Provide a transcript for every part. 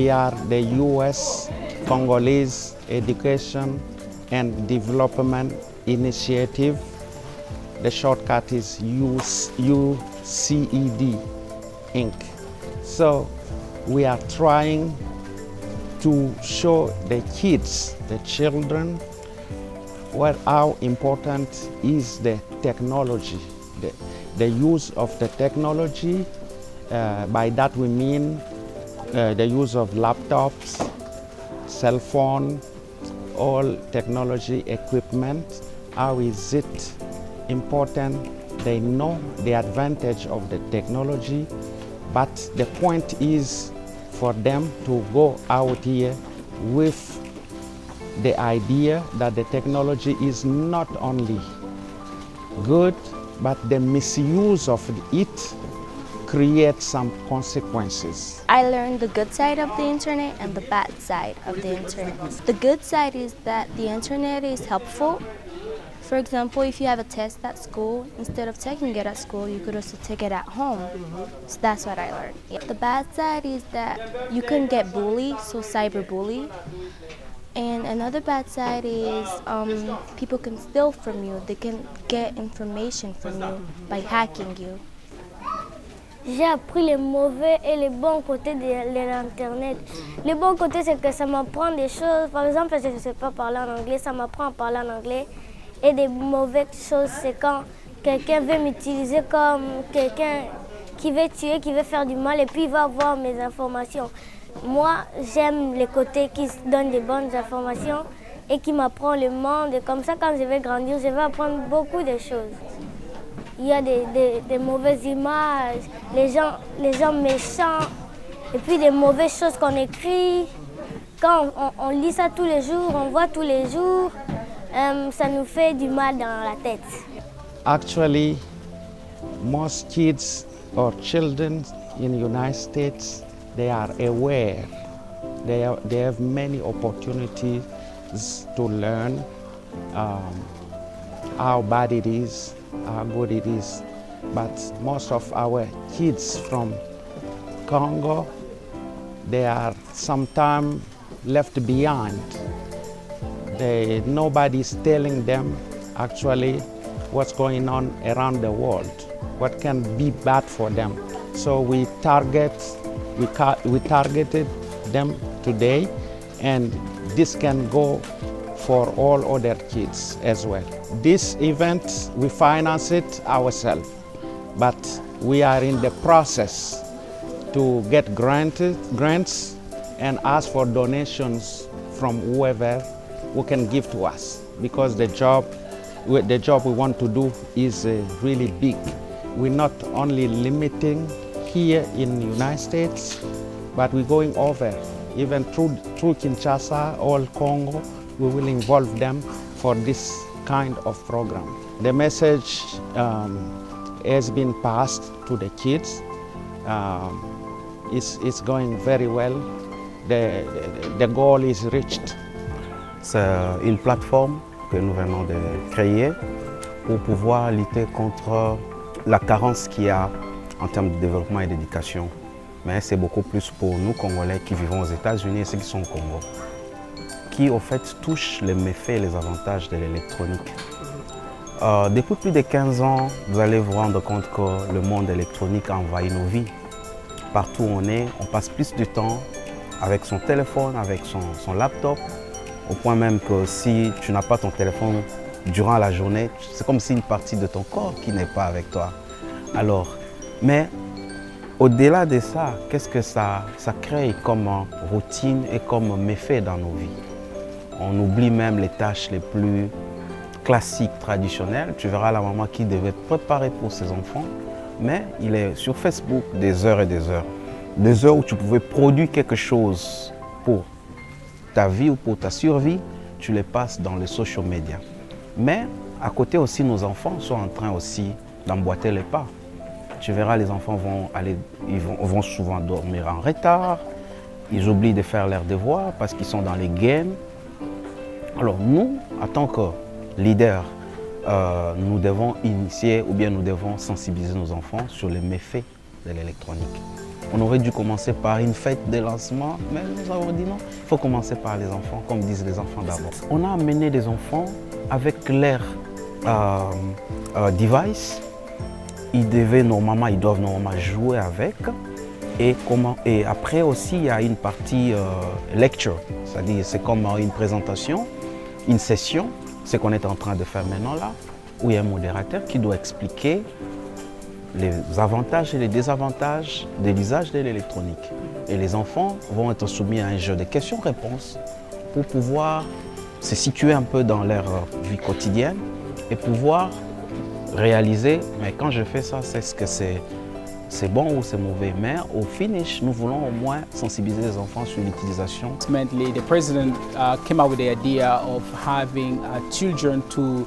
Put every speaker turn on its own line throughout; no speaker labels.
we are the U.S. Congolese Education and Development Initiative. The shortcut is UCED Inc. So we are trying to show the kids, the children, how important is the technology, the use of the technology. By that we mean the use of laptops, cell phone, all technology equipment. How is it important? They know the advantage of the technology, but the point is for them to go out here with the idea that the technology is not only good, but the misuse of it creates some consequences.
I learned the good side of the internet and the bad side of the internet. The good side is that the internet is helpful. For example, if you have a test at school, instead of taking it at school, you could also take it at home. So that's what I learned. Yeah. The bad side is that you can get bullied, so cyberbully. And another bad side is people can steal from you. They can get information from you by hacking you.
J'ai appris les mauvais et les bons côtés de l'Internet. Les bons côtés, c'est que ça m'apprend des choses. Par exemple, je ne sais pas parler en anglais, ça m'apprend à parler en anglais. Et des mauvaises choses, c'est quand quelqu'un veut m'utiliser comme quelqu'un qui veut tuer, qui veut faire du mal, et puis il va avoir mes informations. Moi, j'aime les côtés qui donnent des bonnes informations et qui m'apprennent le monde. Et comme ça, quand je vais grandir, je vais apprendre beaucoup de choses. Il y a des mauvaises images, les gens méchants, et puis des mauvaises choses qu'on écrit. Quand on lit ça tous les jours, on voit tous les jours, ça nous fait du mal dans la tête.
Actually, most kids or children in the United States, they are aware. They have many opportunities to learn how bad it is, how good it is. But most of our kids from Congo, they are sometimes left behind. Nobody's telling them actually what's going on around the world, what can be bad for them. So we targeted them today, and this can go for all other kids as well. This event, we finance it ourselves, but we are in the process to get grants and ask for donations from whoever who can give to us, because the job we want to do is really big. We're not only limiting here in the United States, but we're going over, even through Kinshasa, all Congo. We will involve them for this kind of program. The message has been passed to the kids. It's going very well. The goal is reached.
C'est une plateforme que nous venons de créer pour pouvoir lutter contre la carence qu'il y a en termes de développement et d'éducation. Mais c'est beaucoup plus pour nous, Congolais, qui vivons aux États-Unis et ceux qui sont au Congo, qui au fait touchent les méfaits et les avantages de l'électronique. Depuis plus de 15 ans, vous allez vous rendre compte que le monde électronique envahit nos vies. Partout où on est, on passe plus de temps avec son téléphone, avec son laptop, au point même que si tu n'as pas ton téléphone durant la journée, c'est comme si une partie de ton corps qui n'est pas avec toi. Alors, mais au-delà de ça, qu'est-ce que ça crée comme routine et comme méfait dans nos vies? On oublie même les tâches les plus classiques, traditionnelles. Tu verras la maman qui devait préparer pour ses enfants, mais il est sur Facebook des heures et des heures. Des heures où tu pouvais produire quelque chose pour ta vie ou pour ta survie, tu les passes dans les social media. Mais à côté aussi, nos enfants sont en train aussi d'emboîter les pas. Tu verras, les enfants vont souvent dormir en retard, ils oublient de faire leurs devoirs parce qu'ils sont dans les games. Alors nous, en tant que leaders, nous devons initier ou bien nous devons sensibiliser nos enfants sur les méfaits de l'électronique. On aurait dû commencer par une fête de lancement, mais nous avons dit non, il faut commencer par les enfants, comme disent les enfants d'abord. On a amené des enfants avec leur device. Ils doivent normalement jouer avec. Et après aussi, il y a une partie lecture, c'est-à-dire c'est comme une présentation, une session, ce qu'on est en train de faire maintenant là, où il y a un modérateur qui doit expliquer les avantages et les désavantages de l'usage de l'électronique. Et les enfants vont être soumis à un jeu de questions-réponses pour pouvoir se situer un peu dans leur vie quotidienne et pouvoir réaliser, mais quand je fais ça, c'est ce que c'est bon ou c'est mauvais. Mais au finish, nous voulons au moins sensibiliser les enfants sur l'utilisation.
Ultimately, the president came up with the idea of having children to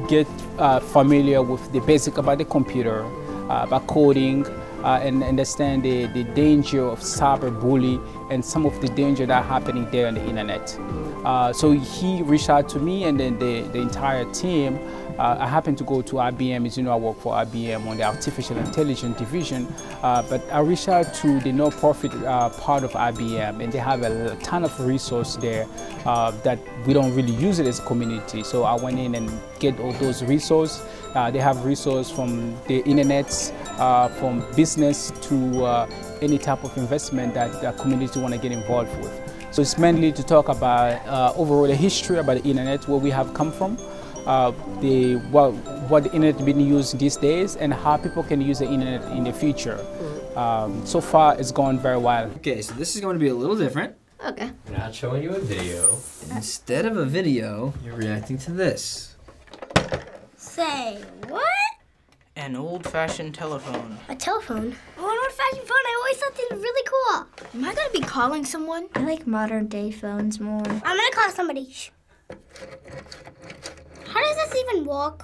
get familiar with the basic about the computer, about coding, and understand the danger of cyberbullying and some of the danger that are happening there on the internet. So he reached out to me and then the entire team. I happen to go to IBM, as you know, I work for IBM on the Artificial Intelligence Division, but I reached out to the non-profit part of IBM, and they have a ton of resources there that we don't really use it as a community. So I went in and get all those resources. They have resources from the internet, from business to any type of investment that the community want to get involved with. So it's mainly to talk about overall the history about the internet, where we have come from, what the internet is being used these days, and how people can use the internet in the future. So far, it's gone very well.
Okay, so this is going to be a little different.
Okay.
We're not showing you a video.
Instead of a video, you're reacting to this.
Say, what?
An old-fashioned telephone.
A telephone? Oh, an old-fashioned phone. I always thought they were really cool.
Am I gonna be calling someone? I like modern day phones more.
I'm gonna call somebody. Shh. How does this even work?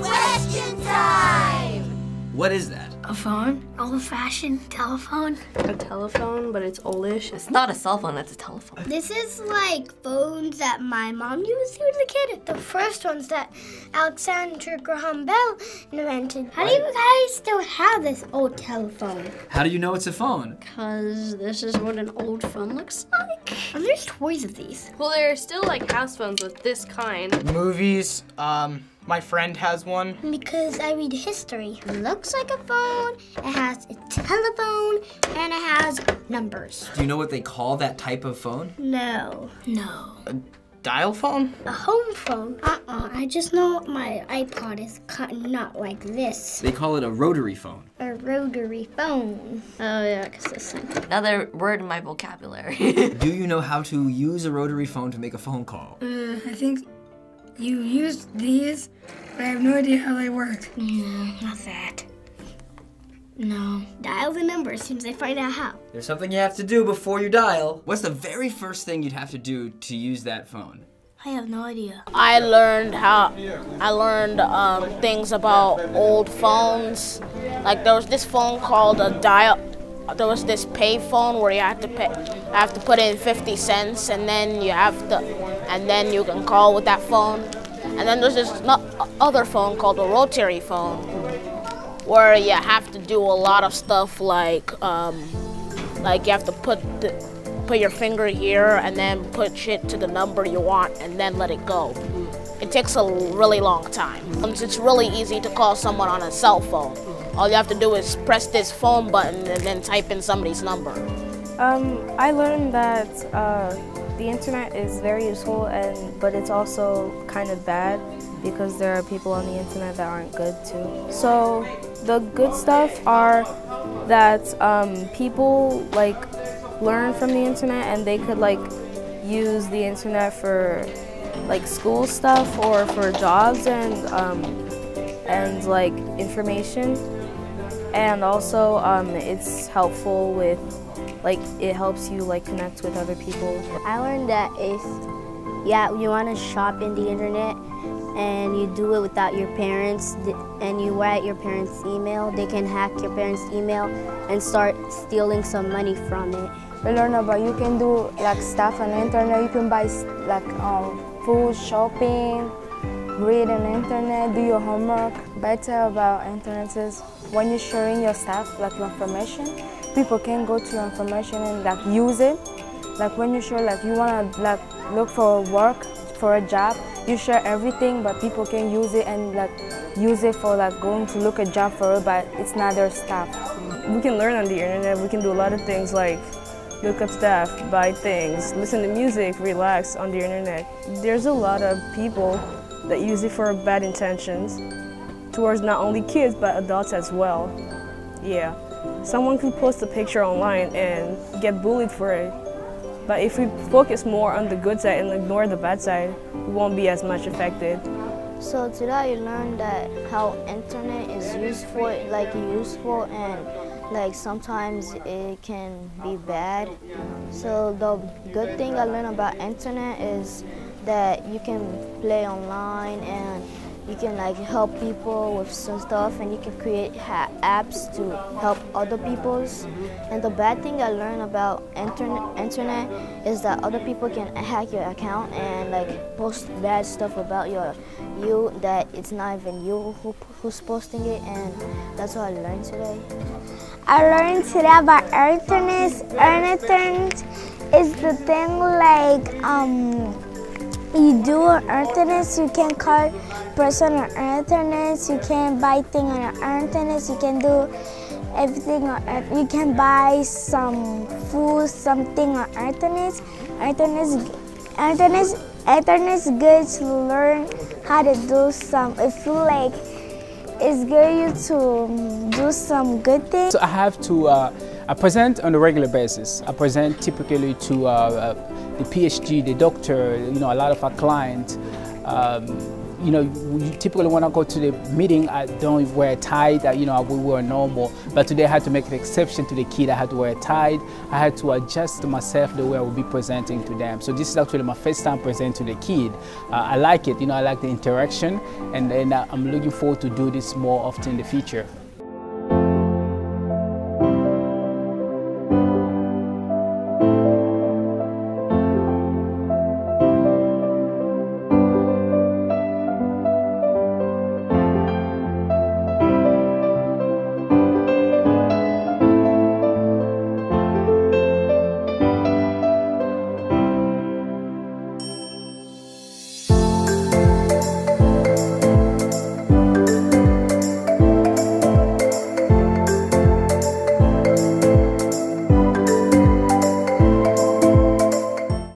Question time!
What is that?
A phone?
Old-fashioned telephone.
A telephone, but it's oldish.
It's not a cell phone, it's a telephone.
This is like phones that my mom used when I was a kid. The first ones that Alexander Graham Bell invented. How do you guys still have this old telephone?
How do you know it's a phone?
Because this is what an old phone looks like.
And there's toys of these.
Well, there are still like house phones with this kind.
Movies, my friend has one.
Because I read history. It looks like a phone, it has a telephone, and it has numbers.
Do you know what they call that type of phone?
No.
A dial phone?
A home phone? I just know my iPod is not like this.
They call it a rotary phone.
A rotary phone.
Oh yeah, because this thing.
Another word in my vocabulary.
Do you know how to use a rotary phone to make a phone call?
I think you use these, but I have no idea how they work.
Not that. No. Dial the number as soon as I find out how.
There's something you have to do before you dial. What's the very first thing you'd have to do to use that phone?
I have no idea.
I learned things about old phones. Like there was this phone called a dial. There was this pay phone where you have to put in 50 cents, and then you can call with that phone. And then there's this other phone called a rotary phone, where you have to do a lot of stuff like you have to put your finger here and then push it to the number you want and then let it go. It takes a really long time. It's really easy to call someone on a cell phone. All you have to do is press this phone button and then type in somebody's number.
I learned that the internet is very useful, but it's also kind of bad because there are people on the internet that aren't good too. So the good stuff are that people learn from the internet, and they could use the internet for school stuff or for jobs and information. And also it's helpful with it helps you connect with other people.
I learned that if you want to shop in the internet and you do it without your parents and you write your parents' email, they can hack your parents' email and start stealing some money from it.
We learn about you can do stuff on the internet. You can buy food, shopping,
read on the internet, do your homework. Better about internet is when you're sharing your stuff, like your information, people can go to your information and like use it. Like when you share, like you wanna like look for work, for a job, you share everything, but people can use it and like use it for like going to look a job for it, but it's not their stuff.
We can learn on the internet. We can do a lot of things like look up stuff, buy things, listen to music, relax on the internet. There's a lot of people that use it for bad intentions towards not only kids but adults as well. Yeah, someone could post a picture online and get bullied for it. But if we focus more on the good side and ignore the bad side, we won't be as much affected.
So today I learned that how internet is useful, and like sometimes it can be bad. So the good thing I learned about internet is that you can play online and you can like help people with some stuff, and you can create apps to help other people's. And the bad thing I learned about internet is that other people can hack your account and like post bad stuff about you that it's not even you who's posting it, and that's what I learned today.
I learned today about internet. Internet is the thing like you do on internet, you can call person on internet, you can buy things on internet, you can do everything on internet. You can buy some food, something on internet. Internet is good to learn how to do some. I feel like it's good to do some good things.
So I have to I present on a regular basis. I present typically to the PhD, the doctor, a lot of our clients. We typically when I go to the meeting, I don't wear a tie, we wear normal. But today I had to make an exception to the kid. I had to wear a tie. I had to adjust myself the way I will be presenting to them. So this is actually my first time presenting to the kid. I like it, I like the interaction, and I'm looking forward to do this more often in the future.